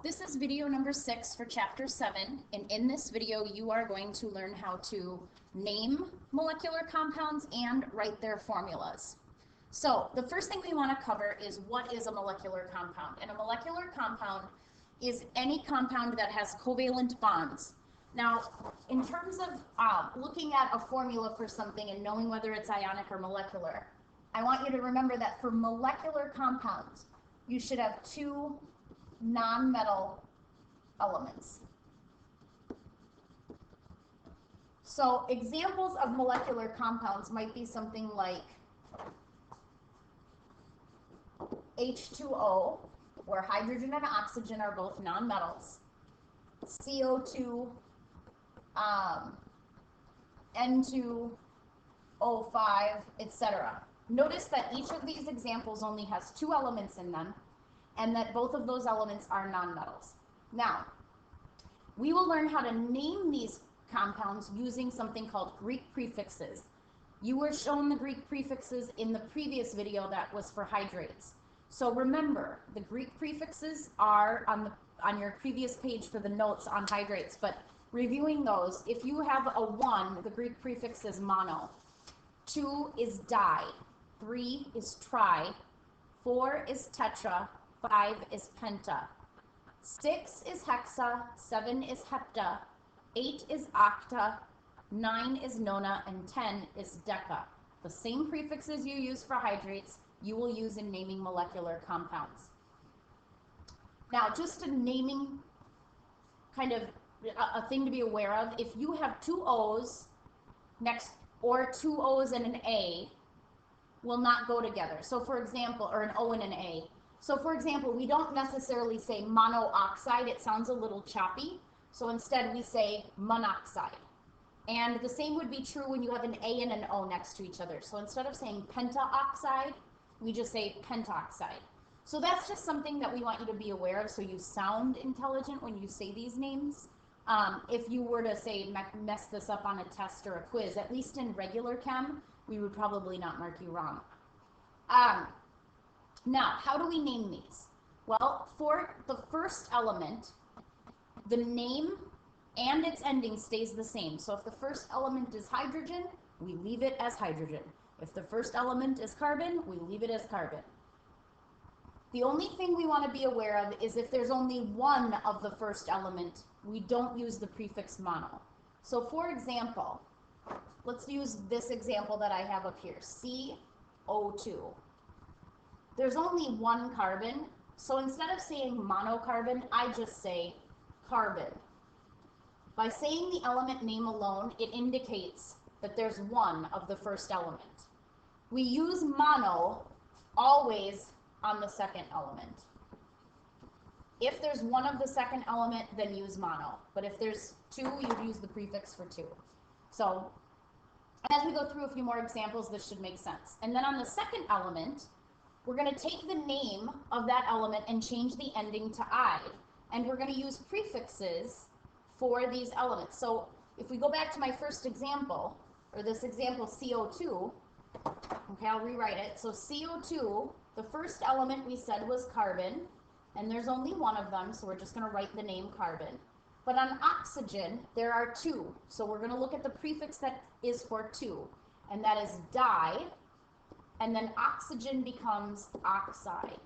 This is video number 6 for chapter 7, and in this video you are going to learn how to name molecular compounds and write their formulas. So the first thing we want to cover is what is a molecular compound. And a molecular compound is any compound that has covalent bonds. Now, in terms of looking at a formula for something and knowing whether it's ionic or molecular, I want you to remember that for molecular compounds, you should have two non-metal elements. So examples of molecular compounds might be something like H2O, where hydrogen and oxygen are both non-metals, CO2, N2O5, etc. Notice that each of these examples only has two elements in them, and that both of those elements are nonmetals. Now, we will learn how to name these compounds using something called Greek prefixes. You were shown the Greek prefixes in the previous video that was for hydrates. So remember, the Greek prefixes are on your previous page for the notes on hydrates, but reviewing those, if you have a 1, the Greek prefix is mono, 2 is di, 3 is tri, 4 is tetra, 5 is penta, 6 is hexa, 7 is hepta, 8 is octa, 9 is nona, and 10 is deca. The same prefixes you use for hydrates, you will use in naming molecular compounds. Now, just a naming kind of a thing to be aware of, if you have two O's next, or two O's and an A, will not go together. So for example, or an O and an A. So for example, we don't necessarily say monooxide, it sounds a little choppy. So instead we say monoxide. And the same would be true when you have an A and an O next to each other. So instead of saying pentaoxide, we just say pentoxide. So that's just something that we want you to be aware of so you sound intelligent when you say these names. If you were to say mess this up on a test or a quiz, at least in regular chem, we would probably not mark you wrong. Now, how do we name these? Well, for the first element, the name and its ending stays the same. So if the first element is hydrogen, we leave it as hydrogen. If the first element is carbon, we leave it as carbon. The only thing we want to be aware of is if there's only one of the first element, we don't use the prefix mono. So for example, let's use this example that I have up here, CO2. There's only one carbon, so instead of saying monocarbon, I just say carbon. By saying the element name alone, it indicates that there's one of the first element. We use mono always on the second element. If there's one of the second element, then use mono. But if there's two, you'd use the prefix for two. So as we go through a few more examples, this should make sense. And then on the second element, we're going to take the name of that element and change the ending to I. And we're going to use prefixes for these elements. So if we go back to my first example, or this example CO2, okay, I'll rewrite it. So CO2, the first element we said was carbon, and there's only one of them, so we're just going to write the name carbon. But on oxygen, there are two, so we're going to look at the prefix that is for two, and that is di, and then oxygen becomes oxide.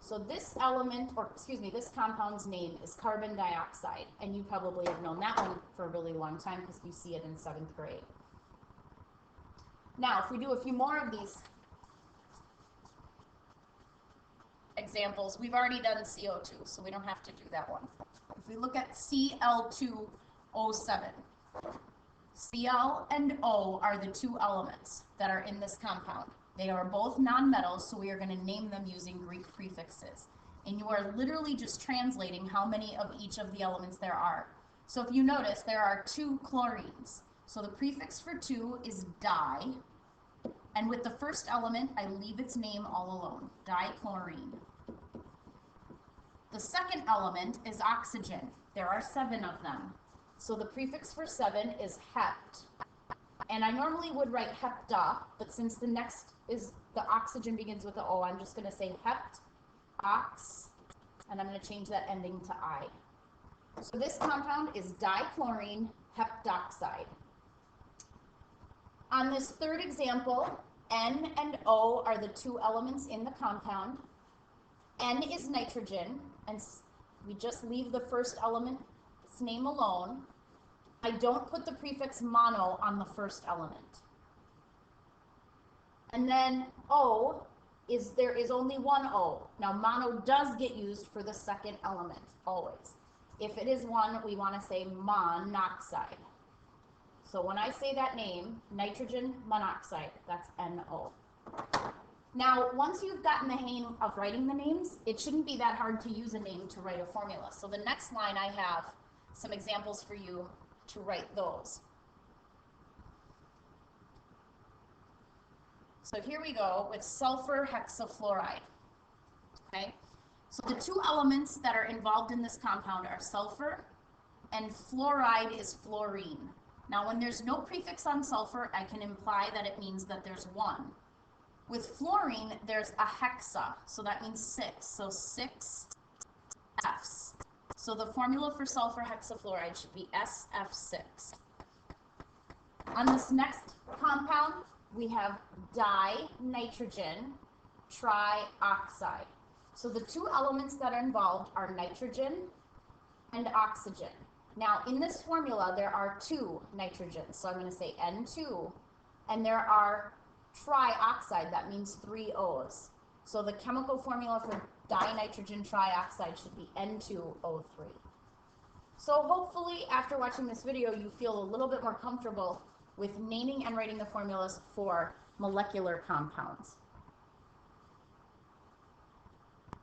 So this element, or excuse me, this compound's name is carbon dioxide, and you probably have known that one for a really long time because you see it in 7th grade. Now, if we do a few more of these examples, we've already done CO2, so we don't have to do that one. If we look at Cl2O7, Cl and O are the two elements that are in this compound. They are both nonmetals, so we are going to name them using Greek prefixes. And you are literally just translating how many of each of the elements there are. So if you notice, there are two chlorines. So the prefix for two is di, and with the first element, I leave its name all alone, dichlorine. The second element is oxygen. There are 7 of them. So the prefix for 7 is hept. And I normally would write hepta, but since the next is the oxygen begins with the O, I'm just going to say hept, ox, and I'm going to change that ending to I. So this compound is dichlorine heptoxide. On this third example, N and O are the two elements in the compound. N is nitrogen, and we just leave the first element's name alone. I don't put the prefix mono on the first element. And then O is, there is only one O. Now mono does get used for the second element, always. If it is one, we want to say monoxide. So when I say that name, nitrogen monoxide, that's NO. Now, once you've gotten the hang of writing the names, it shouldn't be that hard to use a name to write a formula. So the next line, I have some examples for you to write those. So here we go with sulfur hexafluoride. Okay, so the two elements that are involved in this compound are sulfur, and fluoride is fluorine. Now, when there's no prefix on sulfur, I can imply that it means that there's one. With fluorine, there's a hexa, so that means 6. So 6 Fs. So the formula for sulfur hexafluoride should be SF6. On this next compound, we have dinitrogen trioxide. So the two elements that are involved are nitrogen and oxygen. Now, in this formula, there are 2 nitrogens. So I'm going to say N2, and there are trioxide, that means 3 O's. So the chemical formula for dinitrogen trioxide should be N2O3. So hopefully after watching this video you feel a little bit more comfortable with naming and writing the formulas for molecular compounds.